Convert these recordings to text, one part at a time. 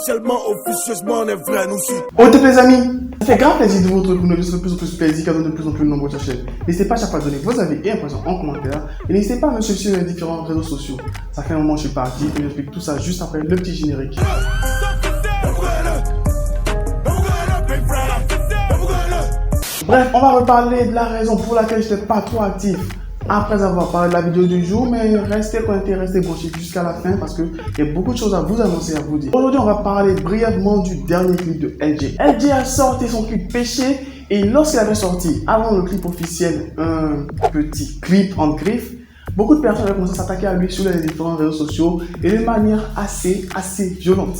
officiellement, officieusement, on est vrai, nous aussi. Au top les amis, ça fait grave plaisir de vous retrouver pour une vidéo de plus en plus plaisir, car de plus en plus nombreux sur la chaîne. N'hésitez pas à chaque fois à donner vos avis et impressions en commentaire. Et n'hésitez pas à me suivre sur les différents réseaux sociaux. Ça fait un moment que je suis parti et j'explique tout ça juste après le petit générique. Bref, on va reparler de la raison pour laquelle je n'étais pas trop actif après avoir parlé de la vidéo du jour, mais restez connectés, restez branchés jusqu'à la fin parce qu'il y a beaucoup de choses à vous annoncer, à vous dire. Aujourd'hui, on va parler brièvement du dernier clip de LJ. LJ a sorti son clip Péché et lorsqu'il avait sorti, avant le clip officiel, un petit clip en griffe, beaucoup de personnes avaient commencé à s'attaquer à lui sur les différents réseaux sociaux et de manière assez violente.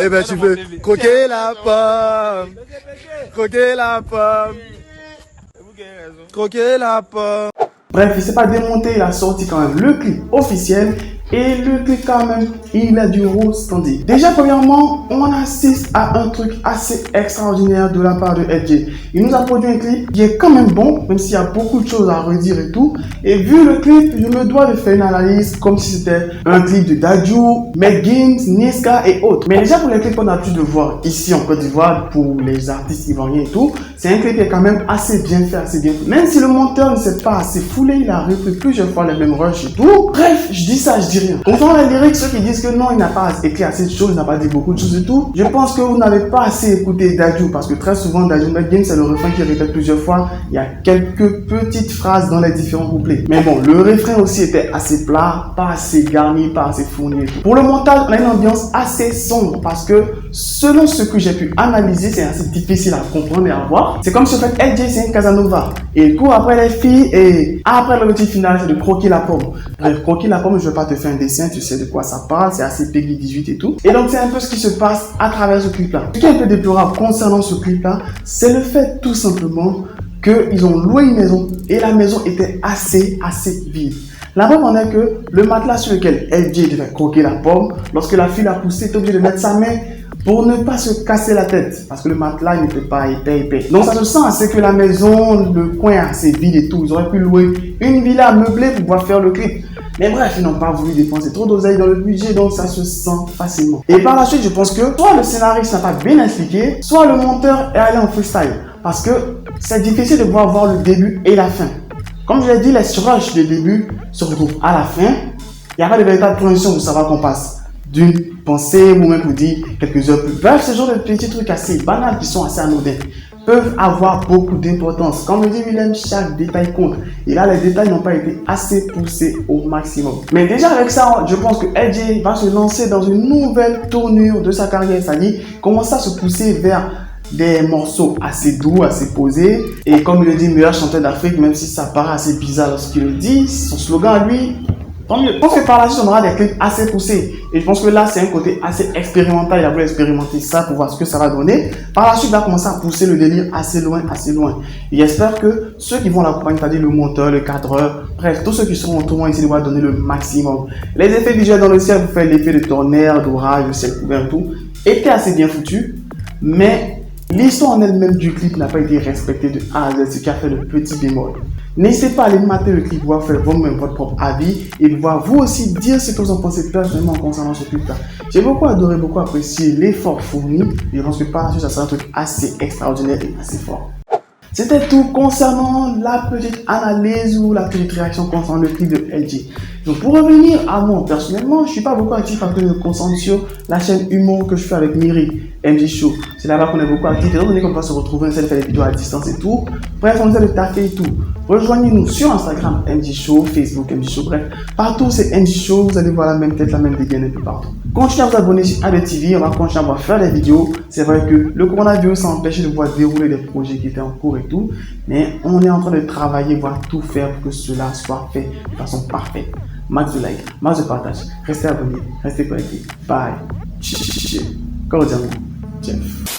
Eh ben tu veux croquer la pomme, croquer la pomme, croquer la pomme. Bref, il s'est pas démonté, il a sorti quand même le clip officiel et le clip quand même, il a du rose standing. Déjà premièrement, on assiste à un truc assez extraordinaire de la part de LJ. Il nous a produit un clip qui est quand même bon, même s'il y a beaucoup de choses à redire et tout. Et vu le clip, je me dois de faire une analyse comme si c'était un clip de Dadju, Meggins, Niska et autres. Mais déjà pour les clips qu'on a l'habitude de voir ici en Côte d'Ivoire, pour les artistes ivoiriens et tout, c'est un clip qui est quand même assez bien fait, assez bien fait. Même si le monteur ne s'est pas assez foulé, il a repris plusieurs fois les mêmes rushs et tout. Bref, je dis ça, je dis rien. Concernant les lyrics, ceux qui disent que non, il n'a pas écrit assez de choses, il n'a pas dit beaucoup de choses et tout, je pense que vous n'avez pas assez écouté Dadju parce que très souvent, Dadju Meggins, c'est le refrain qui répète plusieurs fois. Il y a quelques petites phrases dans les différents couplets. Mais bon, le refrain aussi était assez plat, pas assez garni, pas assez fourni et tout. Pour le montage, on a une ambiance assez sombre parce que selon ce que j'ai pu analyser, c'est assez difficile à comprendre et à voir. C'est comme si en fait LJ c'est un Casanova. Et il court après les filles et après l'objectif final c'est de croquer la pomme. Bref, croquer la pomme, je vais pas te faire un dessin, tu sais de quoi ça parle, c'est assez Peggy 18 et tout. Et donc c'est un peu ce qui se passe à travers ce clip là. Ce qui est un peu déplorable concernant ce clip là, c'est le fait tout simplement qu'ils ont loué une maison et la maison était assez vide. La preuve en est que le matelas sur lequel LJ devait croquer la pomme, lorsque la fille l'a poussé, était obligé de mettre sa main pour ne pas se casser la tête parce que le matelas n'était pas épais. Donc ça se sent assez que la maison, le coin est assez vide et tout. Ils auraient pu louer une villa meublée pour pouvoir faire le clip. Mais bref, ils n'ont pas voulu dépenser trop d'oseille dans le budget, donc ça se sent facilement. Et par la suite, je pense que soit le scénariste n'a pas bien expliqué, soit le monteur est allé en freestyle. Parce que c'est difficile de pouvoir voir le début et la fin. Comme je l'ai dit, les rushs de début se retrouvent à la fin. Il n'y a pas de véritable transition pour savoir qu'on passe d'une pensée ou même pour dire quelques heures plus. Bref, ce genre de petits trucs assez banals qui sont assez anodins peuvent avoir beaucoup d'importance. Comme le dit Willem, chaque détail compte. Et là, les détails n'ont pas été assez poussés au maximum. Mais déjà avec ça, je pense que LJ va se lancer dans une nouvelle tournure de sa carrière. C'est-à-dire commencer à se pousser vers des morceaux assez doux, assez posés. Et comme il le dit, meilleur chanteur d'Afrique, même si ça paraît assez bizarre lorsqu'il le dit, son slogan à lui, tant mieux. Je pense que par la suite, on aura des clips assez poussés. Et je pense que là, c'est un côté assez expérimental. Il a voulu expérimenter ça pour voir ce que ça va donner. Par la suite, il va commencer à pousser le délire assez loin. Et j'espère que ceux qui vont l'accompagner, c'est-à-dire le monteur, le cadreur, bref, tous ceux qui seront autour vont essayer de donner le maximum. Les effets visuels dans le ciel, vous faites l'effet de tonnerre, d'orage, le ciel couvert et tout, étaient assez bien foutus. Mais l'histoire en elle-même du clip n'a pas été respectée de A à Z, ce qui a fait le petit bémol. N'hésitez pas à aller mater le clip, pouvoir faire vous-même votre propre avis et pouvoir vous aussi dire ce que vous en pensez personnellement concernant ce clip-là. J'ai beaucoup adoré, beaucoup apprécié l'effort fourni et je pense que par la suite, ça sera un truc assez extraordinaire et assez fort. C'était tout concernant la petite analyse ou la petite réaction concernant le clip de LJ. Donc pour revenir à moi personnellement, je ne suis pas beaucoup actif parce que je me concentre sur la chaîne humour que je fais avec Miri, MJ Show. C'est là-bas qu'on est beaucoup actif. Étant donné qu'on va se retrouver, on essaie de faire des vidéos à distance et tout. Bref, on essaie de taffer et tout. Rejoignez-nous sur Instagram, MJ Show, Facebook, MJ Show, bref. Partout c'est MJ Show, vous allez voir la même tête, la même dégaine un peu partout. Continuez à vous abonner sur ADTV, on va continuer à faire des vidéos. C'est vrai que le coronavirus a empêché de pouvoir dérouler des projets qui étaient en cours et tout. Mais on est en train de travailler, voir tout faire pour que cela soit fait de façon parfaite. Max de like, max de partage, restez abonnés, restez connectés. Bye. Cordialement, Jeff.